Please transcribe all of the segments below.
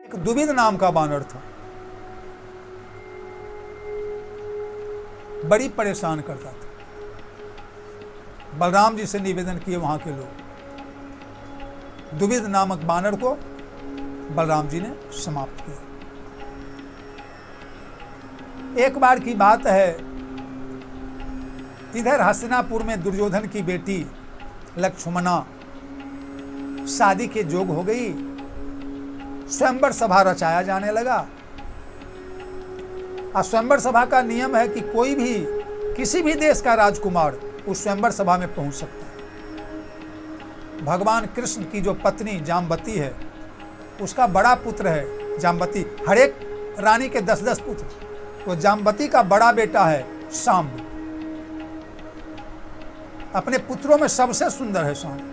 एक दुविध नाम का बानर था, बड़ी परेशान करता था। बलराम जी से निवेदन किए वहां के लोग, दुविध नामक बानर को बलराम जी ने समाप्त किया। एक बार की बात है, इधर हस्तिनापुर में दुर्योधन की बेटी लक्ष्मणा शादी के जोग हो गई। स्वयंवर सभा रचाया जाने लगा। और स्वयंवर सभा का नियम है कि कोई भी किसी भी देश का राजकुमार उस स्वयंवर सभा में पहुंच सकता है। भगवान कृष्ण की जो पत्नी जाम्बती है, उसका बड़ा पुत्र है जाम्बती। हर एक रानी के 10-10 पुत्र, तो जाम्बती का बड़ा बेटा है शाम्ब। अपने पुत्रों में सबसे सुंदर है शाम्ब।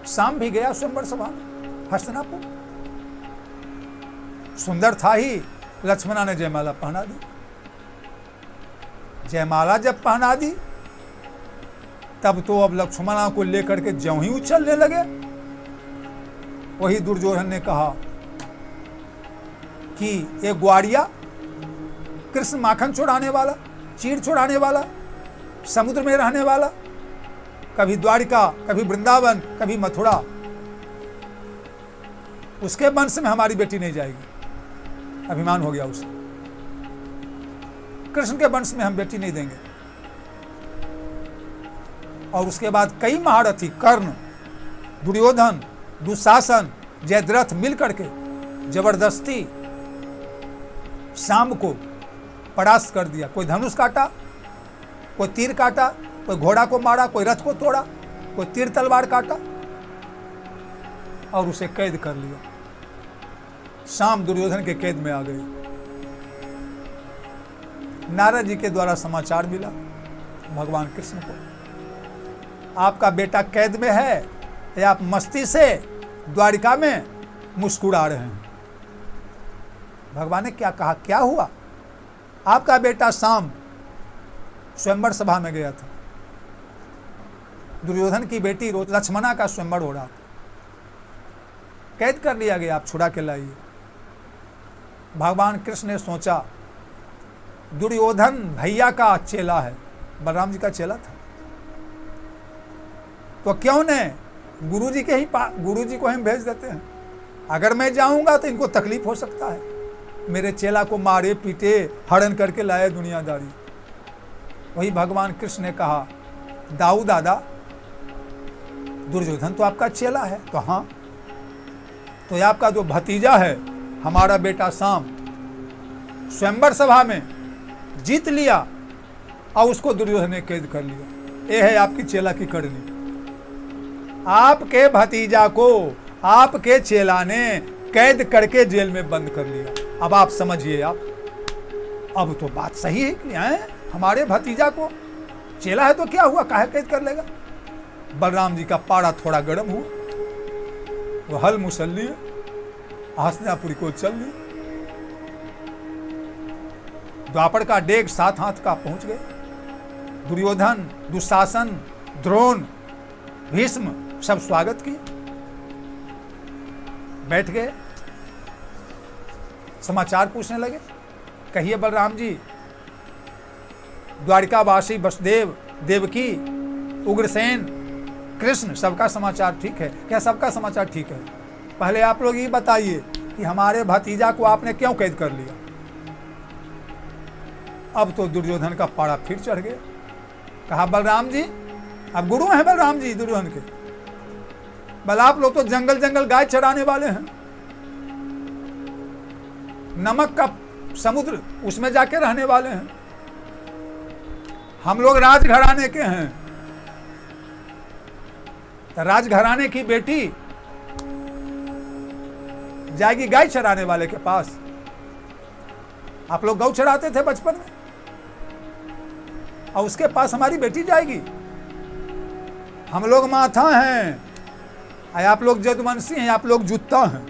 शाम भी गया स्वयंवर सभा में हस्तिनापुर। सुंदर था ही, लक्ष्मणा ने जयमाला पहना दी। जयमाला जब पहना दी, तब तो अब लक्ष्मणा को लेकर के ज्यों ही उछलने लगे। वही दुर्योधन ने कहा कि ये ग्वारिया, कृष्ण माखन चुराने वाला, चीर चुराने वाला, समुद्र में रहने वाला, कभी द्वारिका, कभी वृंदावन, कभी मथुरा, उसके वंश में हमारी बेटी नहीं जाएगी। अभिमान हो गया उसे, कृष्ण के वंश में हम बेटी नहीं देंगे। और उसके बाद कई महारथी, कर्ण, दुर्योधन, दुशासन, जयद्रथ मिलकर के जबरदस्ती शाम को परास्त कर दिया। कोई धनुष काटा, कोई तीर काटा, कोई घोड़ा को मारा, कोई रथ को तोड़ा, कोई तीर तलवार काटा और उसे कैद कर लिया। शाम दुर्योधन के कैद में आ गए। नारद जी के द्वारा समाचार मिला भगवान कृष्ण को, आपका बेटा कैद में है, या आप मस्ती से द्वारिका में मुस्कुरा रहे हैं। भगवान ने क्या कहा, क्या हुआ? आपका बेटा शाम स्वयंवर सभा में गया था। दुर्योधन की बेटी लक्ष्मणा का स्वयंवर हो रहा था, कैद कर लिया गया, आप छुड़ा के लाइए। भगवान कृष्ण ने सोचा, दुर्योधन भैया का चेला है, बलराम जी का चेला था, तो क्यों ने गुरुजी को ही भेज देते हैं। अगर मैं जाऊंगा तो इनको तकलीफ हो सकता है, मेरे चेला को मारे पीटे हरण करके लाए दुनियादारी। वही भगवान कृष्ण ने कहा, दाऊ दादा, दुर्योधन तो आपका चेला है। तो हाँ, तो ये आपका जो भतीजा है, हमारा बेटा शाम, स्वयंवर सभा में जीत लिया और उसको दुर्योधन ने कैद कर लिया। ये है आपकी चेला की करनी। आपके भतीजा को आपके चेला ने कैद करके जेल में बंद कर लिया। अब आप समझिए, आप अब तो बात सही है कि हैं? हमारे भतीजा को चेला है तो क्या हुआ, काहे कैद कर लेगा। बलराम जी का पारा थोड़ा गर्म हुआ, वो हल मुसल लिए, हस्तिनापुर को चल लिए। द्वापर का डेग 7 हाथ का पहुंच गए। दुर्योधन, दुशासन, द्रोण, भीष्म सब स्वागत किए, बैठ गए, समाचार पूछने लगे। कहिए बलराम जी, द्वारिकावासी वसुदेव, देवकी, उग्रसेन, कृष्ण, सबका समाचार ठीक है क्या? सबका समाचार ठीक है। पहले आप लोग ये बताइए कि हमारे भतीजा को आपने क्यों कैद कर लिया। अब तो दुर्योधन का पारा फिर चढ़ गया। कहा, बलराम जी, अब गुरु हैं बलराम जी दुर्योधन के, बल आप लोग तो जंगल जंगल गाय चराने वाले हैं, नमक का समुद्र उसमें जाके रहने वाले हैं। हम लोग राजघराने के हैं, तो राजघराने की बेटी जाएगी गाय चराने वाले के पास। आप लोग गौ चराते थे बचपन में, और उसके पास हमारी बेटी जाएगी। हम लोग माथा हैं, आप लोग जदवंशी हैं, आप लोग जूता हैं।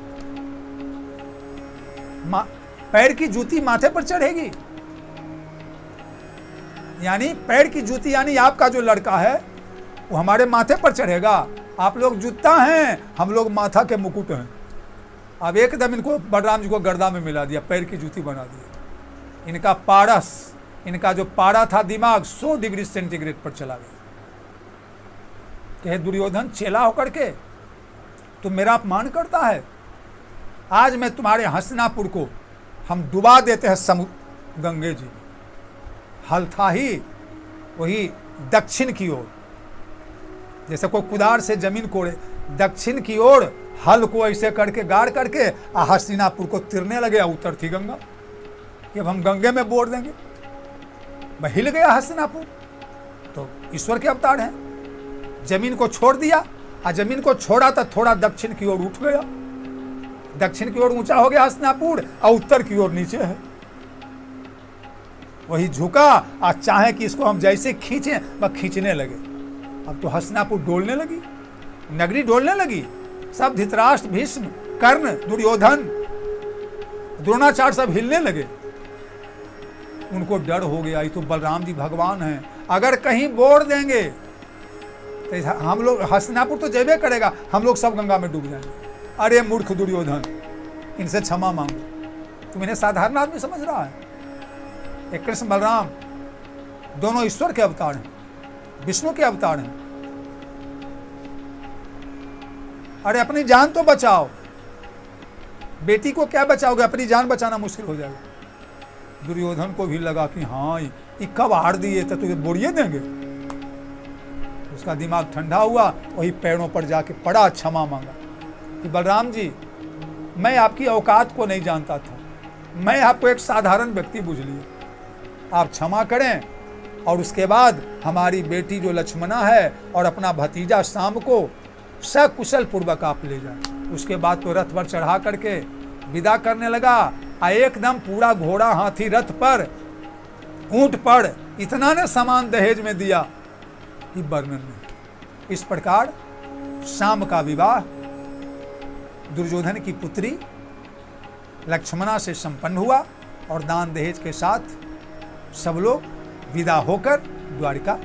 पैर की जूती माथे पर चढ़ेगी, यानी पैर की जूती, यानी आपका जो लड़का है वो हमारे माथे पर चढ़ेगा। आप लोग जूता हैं, हम लोग माथा के मुकुट हैं। अब एकदम इनको बलराम जी को गर्दा में मिला दिया, पैर की जूती बना दिया। इनका पारस, इनका जो पारा था दिमाग 100 डिग्री सेंटीग्रेड पर चला गया। कहे दुर्योधन चेला होकर के तुम मेरा अपमान करता है, आज मैं तुम्हारे हस्तिनापुर को हम डुबा देते हैं समुद्र गंगे जी। हल था ही वही दक्षिण की ओर, जैसे कोई कुदार से जमीन कोड़े, दक्षिण की ओर हल को ऐसे करके गाड़ करके हस्तिनापुर को तिरने लगे। उत्तर थी गंगा, अब हम गंगे में बोर देंगे। मैं हिल गया हस्तिनापुर, तो ईश्वर के अवतार हैं। जमीन को छोड़ दिया, और जमीन को छोड़ा तो थोड़ा दक्षिण की ओर उठ गया, दक्षिण की ओर ऊंचा हो गया हस्तिनापुर, और उत्तर की ओर नीचे है। वही झुका, और चाहे कि इसको हम जैसे खींचें वह खींचने लगे। अब तो हस्तिनापुर डोलने लगी, नगरी डोलने लगी। सब धृतराष्ट्र, भीष्म, कर्ण, दुर्योधन, द्रोणाचार्य सब हिलने लगे। उनको डर हो गया, ये तो बलराम जी भगवान हैं, अगर कहीं बोर देंगे तो हम लोग, हस्तिनापुर तो जेबे करेगा, हम लोग सब गंगा में डूब जाएंगे। अरे मूर्ख दुर्योधन, इनसे क्षमा मांगो। तुम इन्हें साधारण आदमी समझ रहा है? एक कृष्ण बलराम दोनों ईश्वर के अवतार हैं, विष्णु के अवतार हैं। अरे अपनी जान तो बचाओ, बेटी को क्या बचाओगे? अपनी जान बचाना मुश्किल हो जाएगा। दुर्योधन को भी लगा कि हाँ ये कब हार दिए तो तुझे बोरिए देंगे। उसका दिमाग ठंडा हुआ, वही पैरों पर जाके पड़ा, क्षमा मांगा कि बलराम जी मैं आपकी औकात को नहीं जानता था, मैं आपको एक साधारण व्यक्ति बुझ लिया, आप क्षमा करें। और उसके बाद हमारी बेटी जो लक्ष्मणा है और अपना भतीजा शाम को सकुशल पूर्वक आप ले जाए। उसके बाद तो रथ पर चढ़ा करके विदा करने लगा, एकदम पूरा घोड़ा, हाथी, रथ पर, ऊंट पर, इतना ने सामान दहेज में दिया कि वर्णन नहीं। इस प्रकार शाम का विवाह दुर्योधन की पुत्री लक्ष्मणा से संपन्न हुआ, और दान दहेज के साथ सब लोग विदा होकर द्वारिका